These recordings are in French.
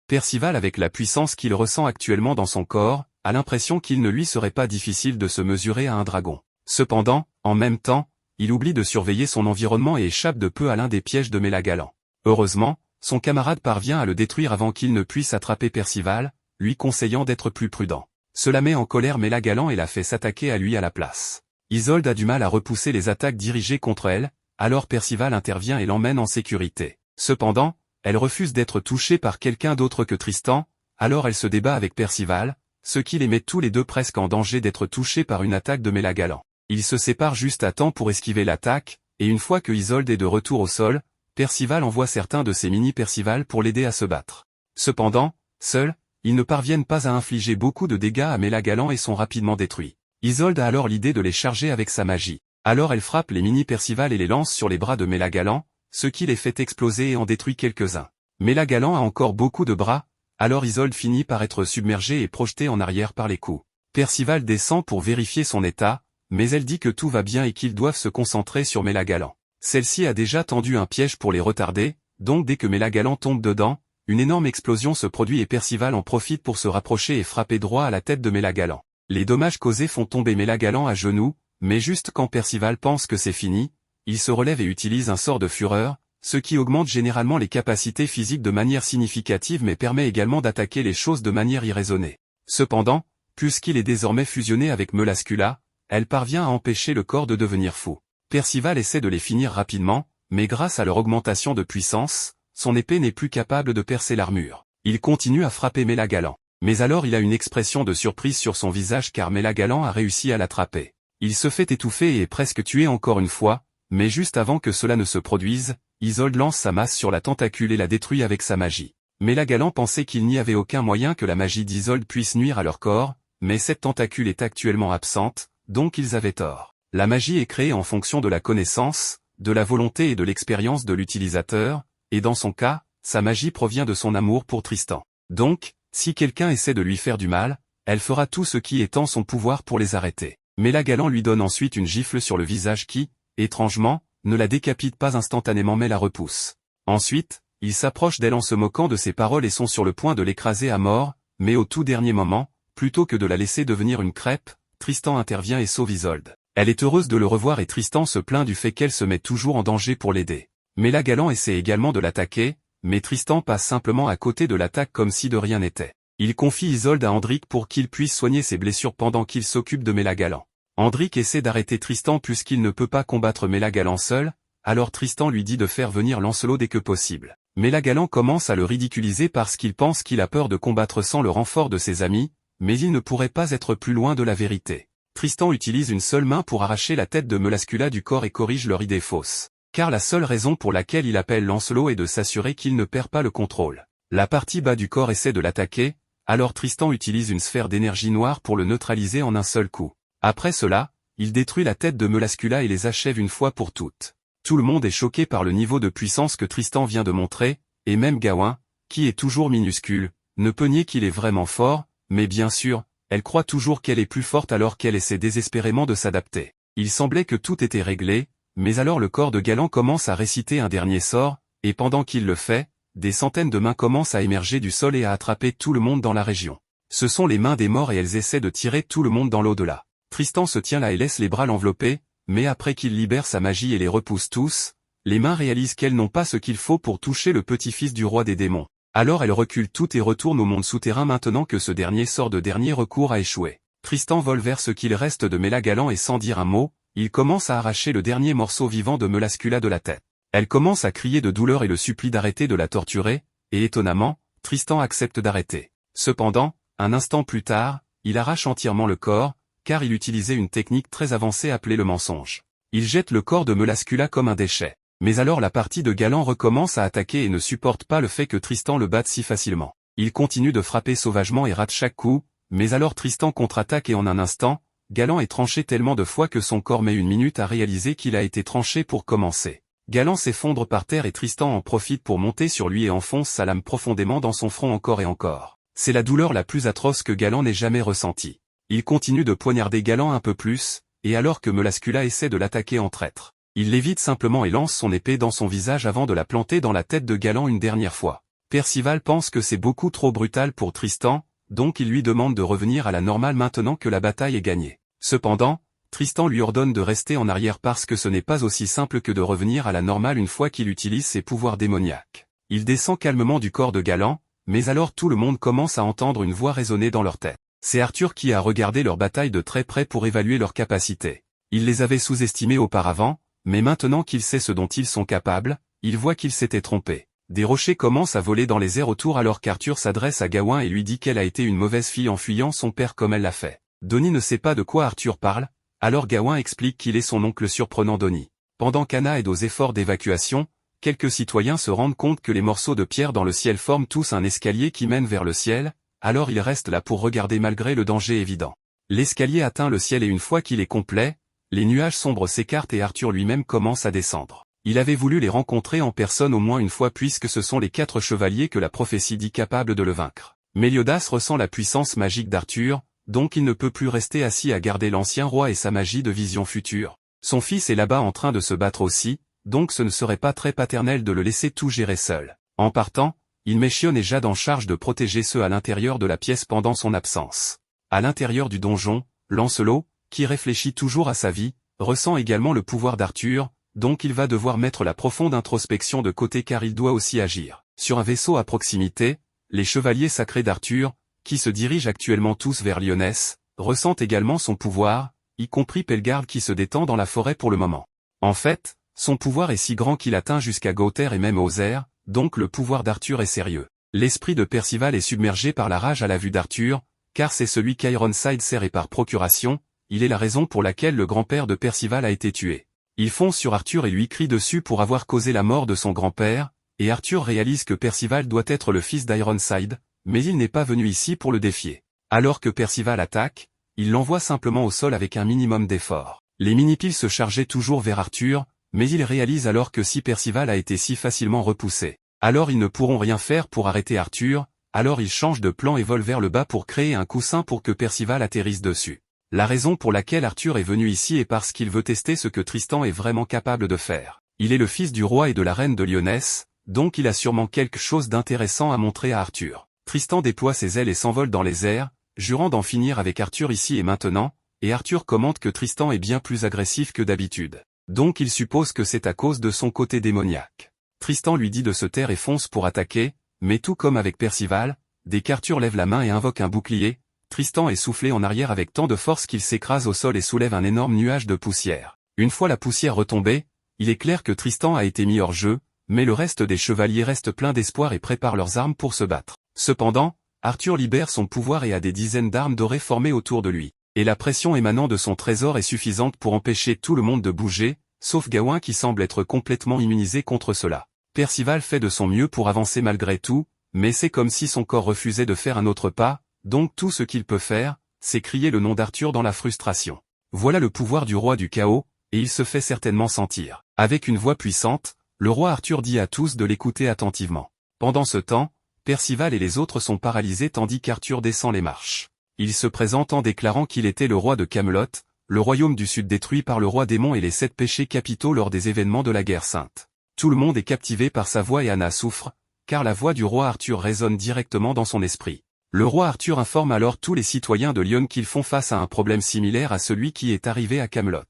Percival, avec la puissance qu'il ressent actuellement dans son corps, a l'impression qu'il ne lui serait pas difficile de se mesurer à un dragon. Cependant, en même temps, il oublie de surveiller son environnement et échappe de peu à l'un des pièges de Mélagalan. Heureusement, son camarade parvient à le détruire avant qu'il ne puisse attraper Percival, lui conseillant d'être plus prudent. Cela met en colère Mélagalan et la fait s'attaquer à lui à la place. Isolde a du mal à repousser les attaques dirigées contre elle, alors Percival intervient et l'emmène en sécurité. Cependant, elle refuse d'être touchée par quelqu'un d'autre que Tristan, alors elle se débat avec Percival, ce qui les met tous les deux presque en danger d'être touchés par une attaque de Mélagalan. Ils se séparent juste à temps pour esquiver l'attaque, et une fois que Isolde est de retour au sol, Percival envoie certains de ses mini-Percival pour l'aider à se battre. Cependant, seuls, ils ne parviennent pas à infliger beaucoup de dégâts à Mélagalan et sont rapidement détruits. Isolde a alors l'idée de les charger avec sa magie. Alors elle frappe les mini-Percival et les lance sur les bras de Mélagalan, ce qui les fait exploser et en détruit quelques-uns. Mélagalan a encore beaucoup de bras, alors Isolde finit par être submergée et projetée en arrière par les coups. Percival descend pour vérifier son état, mais elle dit que tout va bien et qu'ils doivent se concentrer sur Mélagalan. Celle-ci a déjà tendu un piège pour les retarder, donc dès que Mélagalan tombe dedans, une énorme explosion se produit et Percival en profite pour se rapprocher et frapper droit à la tête de Mélagalan. Les dommages causés font tomber Mélagalan à genoux, mais juste quand Percival pense que c'est fini, il se relève et utilise un sort de fureur, ce qui augmente généralement les capacités physiques de manière significative mais permet également d'attaquer les choses de manière irraisonnée. Cependant, puisqu'il est désormais fusionné avec Melascula, elle parvient à empêcher le corps de devenir fou. Percival essaie de les finir rapidement, mais grâce à leur augmentation de puissance, son épée n'est plus capable de percer l'armure. Il continue à frapper Mélagalan. Mais alors il a une expression de surprise sur son visage car Mélagalan a réussi à l'attraper. Il se fait étouffer et est presque tué encore une fois, mais juste avant que cela ne se produise, Isolde lance sa masse sur la tentacule et la détruit avec sa magie. Mélagalan pensait qu'il n'y avait aucun moyen que la magie d'Isolde puisse nuire à leur corps, mais cette tentacule est actuellement absente, donc ils avaient tort. La magie est créée en fonction de la connaissance, de la volonté et de l'expérience de l'utilisateur, et dans son cas, sa magie provient de son amour pour Tristan. Donc, si quelqu'un essaie de lui faire du mal, elle fera tout ce qui est en son pouvoir pour les arrêter. Mélagalan lui donne ensuite une gifle sur le visage qui, étrangement, ne la décapite pas instantanément mais la repousse. Ensuite, il s'approche d'elle en se moquant de ses paroles et sont sur le point de l'écraser à mort, mais au tout dernier moment, plutôt que de la laisser devenir une crêpe, Tristan intervient et sauve Isolde. Elle est heureuse de le revoir et Tristan se plaint du fait qu'elle se met toujours en danger pour l'aider. Mélagalan essaie également de l'attaquer, mais Tristan passe simplement à côté de l'attaque comme si de rien n'était. Il confie Isolde à Andric pour qu'il puisse soigner ses blessures pendant qu'il s'occupe de Mélagalan. Andric essaie d'arrêter Tristan puisqu'il ne peut pas combattre Mélagalan seul, alors Tristan lui dit de faire venir Lancelot dès que possible. Mélagalan commence à le ridiculiser parce qu'il pense qu'il a peur de combattre sans le renfort de ses amis, mais il ne pourrait pas être plus loin de la vérité. Tristan utilise une seule main pour arracher la tête de Melascula du corps et corrige leur idée fausse. Car la seule raison pour laquelle il appelle Lancelot est de s'assurer qu'il ne perd pas le contrôle. La partie bas du corps essaie de l'attaquer, alors Tristan utilise une sphère d'énergie noire pour le neutraliser en un seul coup. Après cela, il détruit la tête de Melascula et les achève une fois pour toutes. Tout le monde est choqué par le niveau de puissance que Tristan vient de montrer, et même Gawain, qui est toujours minuscule, ne peut nier qu'il est vraiment fort, mais bien sûr, elle croit toujours qu'elle est plus forte alors qu'elle essaie désespérément de s'adapter. Il semblait que tout était réglé, mais alors le corps de Galan commence à réciter un dernier sort, et pendant qu'il le fait, des centaines de mains commencent à émerger du sol et à attraper tout le monde dans la région. Ce sont les mains des morts et elles essaient de tirer tout le monde dans l'au-delà. Tristan se tient là et laisse les bras l'envelopper, mais après qu'il libère sa magie et les repousse tous, les mains réalisent qu'elles n'ont pas ce qu'il faut pour toucher le petit-fils du roi des démons. Alors elles reculent toutes et retournent au monde souterrain maintenant que ce dernier sort de dernier recours a échoué. Tristan vole vers ce qu'il reste de Mélagalan et sans dire un mot, il commence à arracher le dernier morceau vivant de Melascula de la tête. Elle commence à crier de douleur et le supplie d'arrêter de la torturer, et étonnamment, Tristan accepte d'arrêter. Cependant, un instant plus tard, il arrache entièrement le corps, car il utilisait une technique très avancée appelée le mensonge. Il jette le corps de Melascula comme un déchet. Mais alors la partie de Galan recommence à attaquer et ne supporte pas le fait que Tristan le batte si facilement. Il continue de frapper sauvagement et rate chaque coup, mais alors Tristan contre-attaque et en un instant, Galan est tranché tellement de fois que son corps met une minute à réaliser qu'il a été tranché pour commencer. Galan s'effondre par terre et Tristan en profite pour monter sur lui et enfonce sa lame profondément dans son front encore et encore. C'est la douleur la plus atroce que Galan n'ait jamais ressentie. Il continue de poignarder Galan un peu plus, et alors que Melascula essaie de l'attaquer en traître, il l'évite simplement et lance son épée dans son visage avant de la planter dans la tête de Galan une dernière fois. Percival pense que c'est beaucoup trop brutal pour Tristan, donc il lui demande de revenir à la normale maintenant que la bataille est gagnée. Cependant, Tristan lui ordonne de rester en arrière parce que ce n'est pas aussi simple que de revenir à la normale une fois qu'il utilise ses pouvoirs démoniaques. Il descend calmement du corps de Galant, mais alors tout le monde commence à entendre une voix résonner dans leur tête. C'est Arthur qui a regardé leur bataille de très près pour évaluer leurs capacités. Il les avait sous-estimés auparavant, mais maintenant qu'il sait ce dont ils sont capables, il voit qu'il s'était trompé. Des rochers commencent à voler dans les airs autour alors qu'Arthur s'adresse à Gawain et lui dit qu'elle a été une mauvaise fille en fuyant son père comme elle l'a fait. Donnie ne sait pas de quoi Arthur parle, alors Gawain explique qu'il est son oncle surprenant Donnie. Pendant qu'Anna aide aux efforts d'évacuation, quelques citoyens se rendent compte que les morceaux de pierre dans le ciel forment tous un escalier qui mène vers le ciel, alors ils restent là pour regarder malgré le danger évident. L'escalier atteint le ciel et une fois qu'il est complet, les nuages sombres s'écartent et Arthur lui-même commence à descendre. Il avait voulu les rencontrer en personne au moins une fois puisque ce sont les 4 chevaliers que la prophétie dit capables de le vaincre. Méliodas ressent la puissance magique d'Arthur, donc il ne peut plus rester assis à garder l'ancien roi et sa magie de vision future. Son fils est là-bas en train de se battre aussi, donc ce ne serait pas très paternel de le laisser tout gérer seul. En partant, il met Chion et Jade en charge de protéger ceux à l'intérieur de la pièce pendant son absence. À l'intérieur du donjon, Lancelot, qui réfléchit toujours à sa vie, ressent également le pouvoir d'Arthur, donc il va devoir mettre la profonde introspection de côté car il doit aussi agir. Sur un vaisseau à proximité, les chevaliers sacrés d'Arthur, qui se dirigent actuellement tous vers Lyonesse, ressentent également son pouvoir, y compris Pelgarde qui se détend dans la forêt pour le moment. En fait, son pouvoir est si grand qu'il atteint jusqu'à Gauther et même Auxerre, donc le pouvoir d'Arthur est sérieux. L'esprit de Percival est submergé par la rage à la vue d'Arthur, car c'est celui qu'Ironside sert et par procuration, il est la raison pour laquelle le grand-père de Percival a été tué. Il fonce sur Arthur et lui crie dessus pour avoir causé la mort de son grand-père, et Arthur réalise que Percival doit être le fils d'Ironside, mais il n'est pas venu ici pour le défier. Alors que Percival attaque, il l'envoie simplement au sol avec un minimum d'effort. Les mini-piles se chargeaient toujours vers Arthur, mais il réalise alors que si Percival a été si facilement repoussé, alors ils ne pourront rien faire pour arrêter Arthur, alors il change de plan et vole vers le bas pour créer un coussin pour que Percival atterrisse dessus. La raison pour laquelle Arthur est venu ici est parce qu'il veut tester ce que Tristan est vraiment capable de faire. Il est le fils du roi et de la reine de Lyonesse, donc il a sûrement quelque chose d'intéressant à montrer à Arthur. Tristan déploie ses ailes et s'envole dans les airs, jurant d'en finir avec Arthur ici et maintenant, et Arthur commente que Tristan est bien plus agressif que d'habitude. Donc il suppose que c'est à cause de son côté démoniaque. Tristan lui dit de se taire et fonce pour attaquer, mais tout comme avec Percival, dès qu'Arthur lève la main et invoque un bouclier, Tristan est soufflé en arrière avec tant de force qu'il s'écrase au sol et soulève un énorme nuage de poussière. Une fois la poussière retombée, il est clair que Tristan a été mis hors jeu, mais le reste des chevaliers reste plein d'espoir et prépare leurs armes pour se battre. Cependant, Arthur libère son pouvoir et a des dizaines d'armes dorées formées autour de lui, et la pression émanant de son trésor est suffisante pour empêcher tout le monde de bouger, sauf Gawain qui semble être complètement immunisé contre cela. Percival fait de son mieux pour avancer malgré tout, mais c'est comme si son corps refusait de faire un autre pas, donc tout ce qu'il peut faire, c'est crier le nom d'Arthur dans la frustration. Voilà le pouvoir du roi du chaos, et il se fait certainement sentir. Avec une voix puissante, le roi Arthur dit à tous de l'écouter attentivement. Pendant ce temps, Percival et les autres sont paralysés tandis qu'Arthur descend les marches. Il se présente en déclarant qu'il était le roi de Camelot, le royaume du sud détruit par le roi démon et les 7 péchés capitaux lors des événements de la guerre sainte. Tout le monde est captivé par sa voix et Anna souffre, car la voix du roi Arthur résonne directement dans son esprit. Le roi Arthur informe alors tous les citoyens de Lyon qu'ils font face à un problème similaire à celui qui est arrivé à Camelot.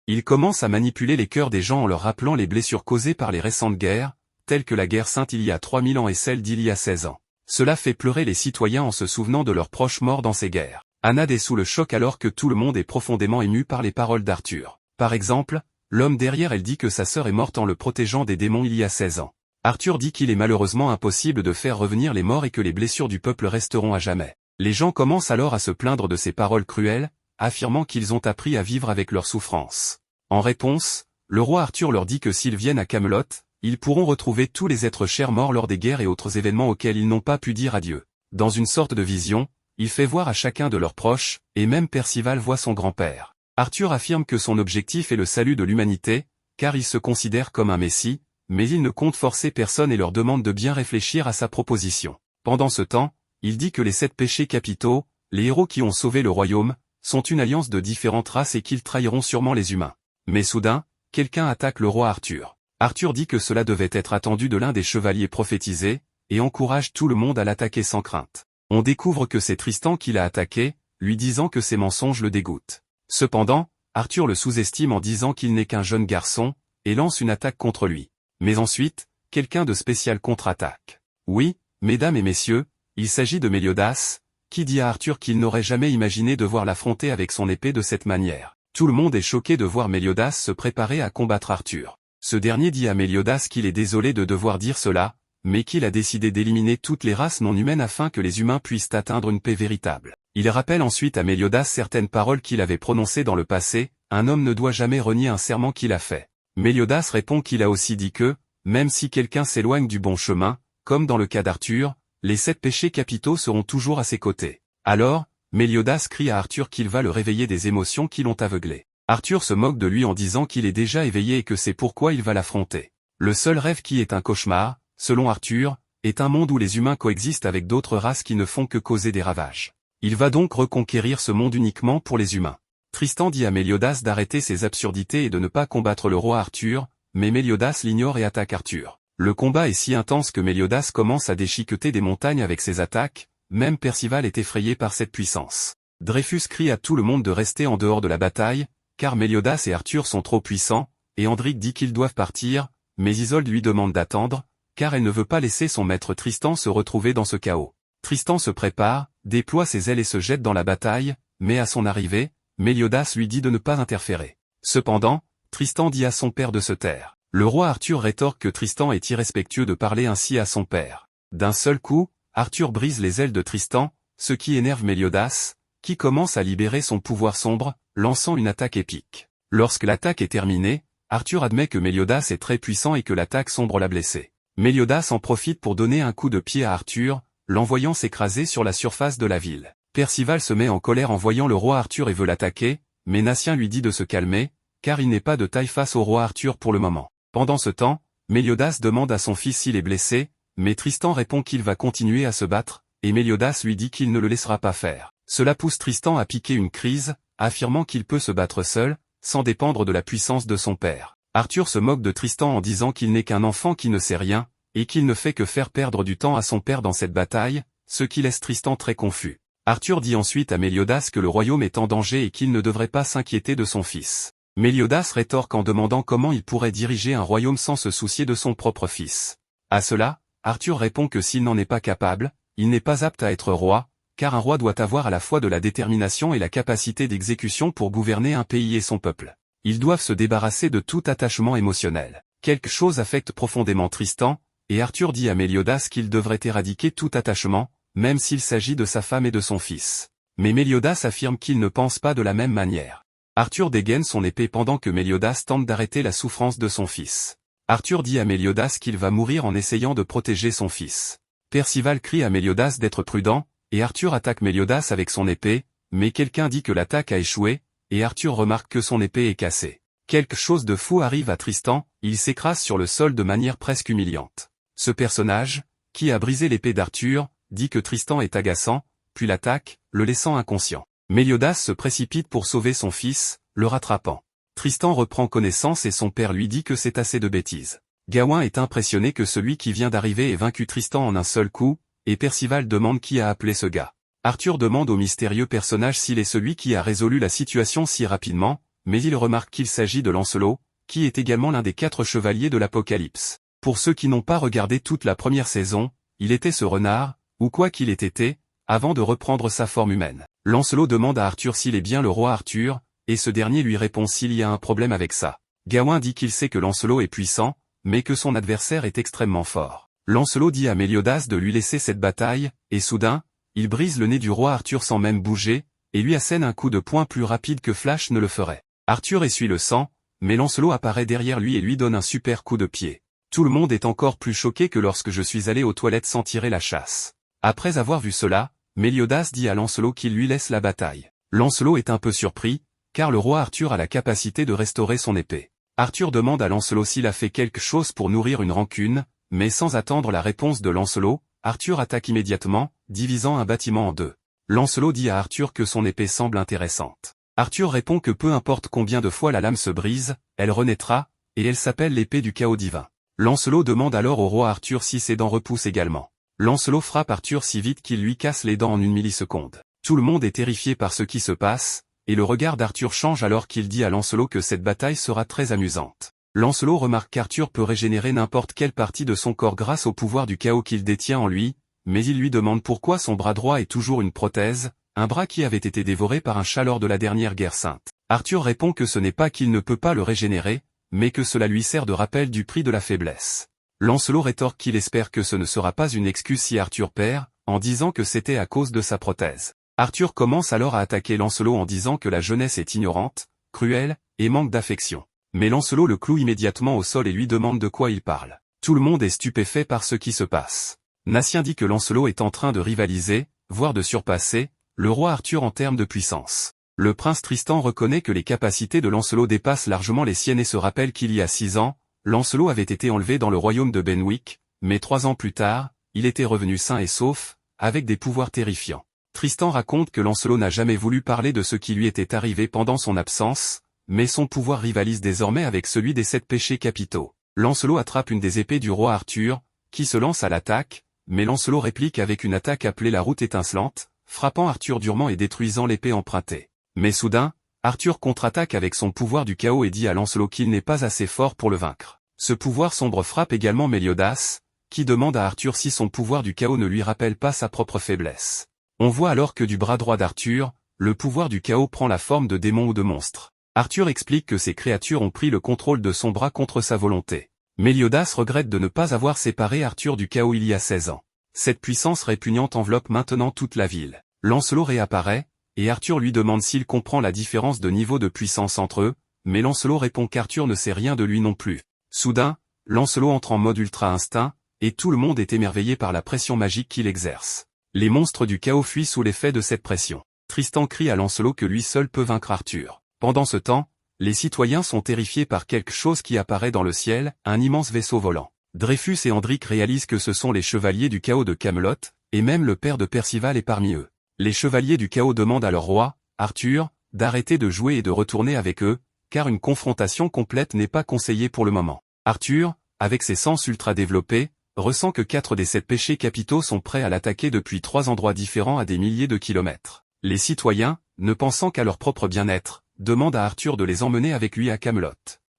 Il commence à manipuler les cœurs des gens en leur rappelant les blessures causées par les récentes guerres, telles que la guerre sainte il y a 3000 ans et celle d'il y a 16 ans. Cela fait pleurer les citoyens en se souvenant de leurs proches morts dans ces guerres. Anna est sous le choc alors que tout le monde est profondément ému par les paroles d'Arthur. Par exemple, l'homme derrière elle dit que sa sœur est morte en le protégeant des démons il y a 16 ans. Arthur dit qu'il est malheureusement impossible de faire revenir les morts et que les blessures du peuple resteront à jamais. Les gens commencent alors à se plaindre de ces paroles cruelles, affirmant qu'ils ont appris à vivre avec leurs souffrances. En réponse, le roi Arthur leur dit que s'ils viennent à Camelot, ils pourront retrouver tous les êtres chers morts lors des guerres et autres événements auxquels ils n'ont pas pu dire adieu. Dans une sorte de vision, il fait voir à chacun de leurs proches, et même Percival voit son grand-père. Arthur affirme que son objectif est le salut de l'humanité, car il se considère comme un messie, mais il ne compte forcer personne et leur demande de bien réfléchir à sa proposition. Pendant ce temps, il dit que les 7 péchés capitaux, les héros qui ont sauvé le royaume, sont une alliance de différentes races et qu'ils trahiront sûrement les humains. Mais soudain, quelqu'un attaque le roi Arthur. Arthur dit que cela devait être attendu de l'un des chevaliers prophétisés, et encourage tout le monde à l'attaquer sans crainte. On découvre que c'est Tristan qui l'a attaqué, lui disant que ses mensonges le dégoûtent. Cependant, Arthur le sous-estime en disant qu'il n'est qu'un jeune garçon, et lance une attaque contre lui. Mais ensuite, quelqu'un de spécial contre-attaque. Oui, mesdames et messieurs, il s'agit de Méliodas, qui dit à Arthur qu'il n'aurait jamais imaginé devoir l'affronter avec son épée de cette manière. Tout le monde est choqué de voir Méliodas se préparer à combattre Arthur. Ce dernier dit à Méliodas qu'il est désolé de devoir dire cela, mais qu'il a décidé d'éliminer toutes les races non humaines afin que les humains puissent atteindre une paix véritable. Il rappelle ensuite à Méliodas certaines paroles qu'il avait prononcées dans le passé, un homme ne doit jamais renier un serment qu'il a fait. Méliodas répond qu'il a aussi dit que, même si quelqu'un s'éloigne du bon chemin, comme dans le cas d'Arthur, les 7 péchés capitaux seront toujours à ses côtés. Alors, Méliodas crie à Arthur qu'il va le réveiller des émotions qui l'ont aveuglé. Arthur se moque de lui en disant qu'il est déjà éveillé et que c'est pourquoi il va l'affronter. Le seul rêve qui est un cauchemar, selon Arthur, est un monde où les humains coexistent avec d'autres races qui ne font que causer des ravages. Il va donc reconquérir ce monde uniquement pour les humains. Tristan dit à Méliodas d'arrêter ses absurdités et de ne pas combattre le roi Arthur, mais Méliodas l'ignore et attaque Arthur. Le combat est si intense que Méliodas commence à déchiqueter des montagnes avec ses attaques, même Percival est effrayé par cette puissance. Dreyfus crie à tout le monde de rester en dehors de la bataille, car Méliodas et Arthur sont trop puissants, et Andric dit qu'ils doivent partir, mais Isolde lui demande d'attendre, car elle ne veut pas laisser son maître Tristan se retrouver dans ce chaos. Tristan se prépare, déploie ses ailes et se jette dans la bataille, mais à son arrivée, Méliodas lui dit de ne pas interférer. Cependant, Tristan dit à son père de se taire. Le roi Arthur rétorque que Tristan est irrespectueux de parler ainsi à son père. D'un seul coup, Arthur brise les ailes de Tristan, ce qui énerve Méliodas, qui commence à libérer son pouvoir sombre, lançant une attaque épique. Lorsque l'attaque est terminée, Arthur admet que Méliodas est très puissant et que l'attaque sombre l'a blessé. Méliodas en profite pour donner un coup de pied à Arthur, l'envoyant s'écraser sur la surface de la ville. Percival se met en colère en voyant le roi Arthur et veut l'attaquer, mais Natien lui dit de se calmer, car il n'est pas de taille face au roi Arthur pour le moment. Pendant ce temps, Méliodas demande à son fils s'il est blessé, mais Tristan répond qu'il va continuer à se battre, et Méliodas lui dit qu'il ne le laissera pas faire. Cela pousse Tristan à piquer une crise, affirmant qu'il peut se battre seul, sans dépendre de la puissance de son père. Arthur se moque de Tristan en disant qu'il n'est qu'un enfant qui ne sait rien, et qu'il ne fait que faire perdre du temps à son père dans cette bataille, ce qui laisse Tristan très confus. Arthur dit ensuite à Méliodas que le royaume est en danger et qu'il ne devrait pas s'inquiéter de son fils. Méliodas rétorque en demandant comment il pourrait diriger un royaume sans se soucier de son propre fils. À cela, Arthur répond que s'il n'en est pas capable, il n'est pas apte à être roi, car un roi doit avoir à la fois de la détermination et la capacité d'exécution pour gouverner un pays et son peuple. Ils doivent se débarrasser de tout attachement émotionnel. Quelque chose affecte profondément Tristan, et Arthur dit à Méliodas qu'il devrait éradiquer tout attachement, même s'il s'agit de sa femme et de son fils. Mais Méliodas affirme qu'il ne pense pas de la même manière. Arthur dégaine son épée pendant que Méliodas tente d'arrêter la souffrance de son fils. Arthur dit à Méliodas qu'il va mourir en essayant de protéger son fils. Percival crie à Méliodas d'être prudent, et Arthur attaque Méliodas avec son épée, mais quelqu'un dit que l'attaque a échoué, et Arthur remarque que son épée est cassée. Quelque chose de fou arrive à Tristan, il s'écrase sur le sol de manière presque humiliante. Ce personnage, qui a brisé l'épée d'Arthur, dit que Tristan est agaçant, puis l'attaque, le laissant inconscient. Méliodas se précipite pour sauver son fils, le rattrapant. Tristan reprend connaissance et son père lui dit que c'est assez de bêtises. Gawain est impressionné que celui qui vient d'arriver ait vaincu Tristan en un seul coup, et Percival demande qui a appelé ce gars. Arthur demande au mystérieux personnage s'il est celui qui a résolu la situation si rapidement, mais il remarque qu'il s'agit de Lancelot, qui est également l'un des 4 chevaliers de l'Apocalypse. Pour ceux qui n'ont pas regardé toute la première saison, il était ce renard, ou quoi qu'il ait été, avant de reprendre sa forme humaine. Lancelot demande à Arthur s'il est bien le roi Arthur, et ce dernier lui répond s'il y a un problème avec ça. Gawain dit qu'il sait que Lancelot est puissant, mais que son adversaire est extrêmement fort. Lancelot dit à Méliodas de lui laisser cette bataille, et soudain, il brise le nez du roi Arthur sans même bouger, et lui assène un coup de poing plus rapide que Flash ne le ferait. Arthur essuie le sang, mais Lancelot apparaît derrière lui et lui donne un super coup de pied. Tout le monde est encore plus choqué que lorsque je suis allé aux toilettes sans tirer la chasse. Après avoir vu cela, Méliodas dit à Lancelot qu'il lui laisse la bataille. Lancelot est un peu surpris, car le roi Arthur a la capacité de restaurer son épée. Arthur demande à Lancelot s'il a fait quelque chose pour nourrir une rancune, mais sans attendre la réponse de Lancelot, Arthur attaque immédiatement, divisant un bâtiment en 2. Lancelot dit à Arthur que son épée semble intéressante. Arthur répond que peu importe combien de fois la lame se brise, elle renaîtra, et elle s'appelle l'épée du chaos divin. Lancelot demande alors au roi Arthur si ses dents repoussent également. Lancelot frappe Arthur si vite qu'il lui casse les dents en une milliseconde. Tout le monde est terrifié par ce qui se passe, et le regard d'Arthur change alors qu'il dit à Lancelot que cette bataille sera très amusante. Lancelot remarque qu'Arthur peut régénérer n'importe quelle partie de son corps grâce au pouvoir du chaos qu'il détient en lui, mais il lui demande pourquoi son bras droit est toujours une prothèse, un bras qui avait été dévoré par un chat lors de la dernière guerre sainte. Arthur répond que ce n'est pas qu'il ne peut pas le régénérer, mais que cela lui sert de rappel du prix de la faiblesse. Lancelot rétorque qu'il espère que ce ne sera pas une excuse si Arthur perd, en disant que c'était à cause de sa prothèse. Arthur commence alors à attaquer Lancelot en disant que la jeunesse est ignorante, cruelle, et manque d'affection. Mais Lancelot le cloue immédiatement au sol et lui demande de quoi il parle. Tout le monde est stupéfait par ce qui se passe. Natien dit que Lancelot est en train de rivaliser, voire de surpasser, le roi Arthur en termes de puissance. Le prince Tristan reconnaît que les capacités de Lancelot dépassent largement les siennes et se rappelle qu'il y a 6 ans, Lancelot avait été enlevé dans le royaume de Benwick, mais 3 ans plus tard, il était revenu sain et sauf, avec des pouvoirs terrifiants. Tristan raconte que Lancelot n'a jamais voulu parler de ce qui lui était arrivé pendant son absence, mais son pouvoir rivalise désormais avec celui des 7 péchés capitaux. Lancelot attrape une des épées du roi Arthur, qui se lance à l'attaque, mais Lancelot réplique avec une attaque appelée la route étincelante, frappant Arthur durement et détruisant l'épée empruntée. Mais soudain, Arthur contre-attaque avec son pouvoir du chaos et dit à Lancelot qu'il n'est pas assez fort pour le vaincre. Ce pouvoir sombre frappe également Méliodas, qui demande à Arthur si son pouvoir du chaos ne lui rappelle pas sa propre faiblesse. On voit alors que du bras droit d'Arthur, le pouvoir du chaos prend la forme de démons ou de monstres. Arthur explique que ces créatures ont pris le contrôle de son bras contre sa volonté. Méliodas regrette de ne pas avoir séparé Arthur du chaos il y a 16 ans. Cette puissance répugnante enveloppe maintenant toute la ville. Lancelot réapparaît, et Arthur lui demande s'il comprend la différence de niveau de puissance entre eux, mais Lancelot répond qu'Arthur ne sait rien de lui non plus. Soudain, Lancelot entre en mode ultra instinct, et tout le monde est émerveillé par la pression magique qu'il exerce. Les monstres du chaos fuient sous l'effet de cette pression. Tristan crie à Lancelot que lui seul peut vaincre Arthur. Pendant ce temps, les citoyens sont terrifiés par quelque chose qui apparaît dans le ciel, un immense vaisseau volant. Dreyfus et Hendrik réalisent que ce sont les chevaliers du chaos de Camelot, et même le père de Percival est parmi eux. Les chevaliers du chaos demandent à leur roi, Arthur, d'arrêter de jouer et de retourner avec eux, car une confrontation complète n'est pas conseillée pour le moment. Arthur, avec ses sens ultra développés, ressent que 4 des 7 péchés capitaux sont prêts à l'attaquer depuis 3 endroits différents à des milliers de kilomètres. Les citoyens, ne pensant qu'à leur propre bien-être, demandent à Arthur de les emmener avec lui à Camelot.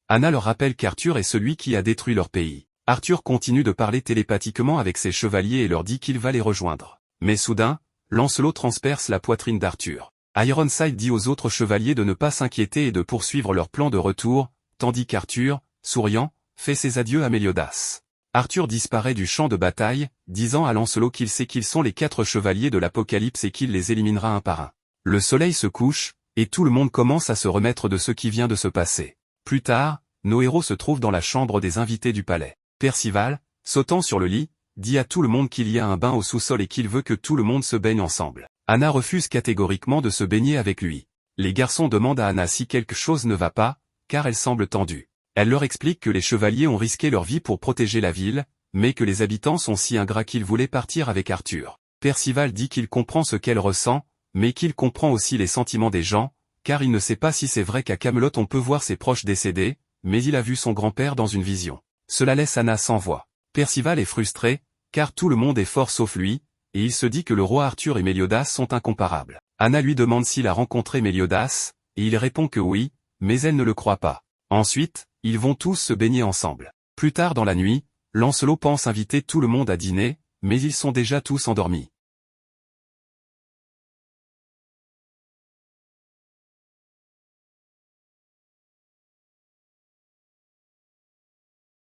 Anna leur rappelle qu'Arthur est celui qui a détruit leur pays. Arthur continue de parler télépathiquement avec ses chevaliers et leur dit qu'il va les rejoindre. Mais soudain, Lancelot transperce la poitrine d'Arthur. Ironside dit aux autres chevaliers de ne pas s'inquiéter et de poursuivre leur plan de retour, tandis qu'Arthur, souriant, fait ses adieux à Méliodas. Arthur disparaît du champ de bataille, disant à Lancelot qu'il sait qu'ils sont les 4 chevaliers de l'Apocalypse et qu'il les éliminera un par un. Le soleil se couche, et tout le monde commence à se remettre de ce qui vient de se passer. Plus tard, nos héros se trouvent dans la chambre des invités du palais. Percival, sautant sur le lit, dit à tout le monde qu'il y a un bain au sous-sol et qu'il veut que tout le monde se baigne ensemble. Anna refuse catégoriquement de se baigner avec lui. Les garçons demandent à Anna si quelque chose ne va pas, car elle semble tendue. Elle leur explique que les chevaliers ont risqué leur vie pour protéger la ville, mais que les habitants sont si ingrats qu'ils voulaient partir avec Arthur. Percival dit qu'il comprend ce qu'elle ressent, mais qu'il comprend aussi les sentiments des gens, car il ne sait pas si c'est vrai qu'à Camelot on peut voir ses proches décédés, mais il a vu son grand-père dans une vision. Cela laisse Anna sans voix. Percival est frustré, car tout le monde est fort sauf lui, et il se dit que le roi Arthur et Méliodas sont incomparables. Anna lui demande s'il a rencontré Méliodas, et il répond que oui, mais elle ne le croit pas. Ensuite, ils vont tous se baigner ensemble. Plus tard dans la nuit, Lancelot pense inviter tout le monde à dîner, mais ils sont déjà tous endormis.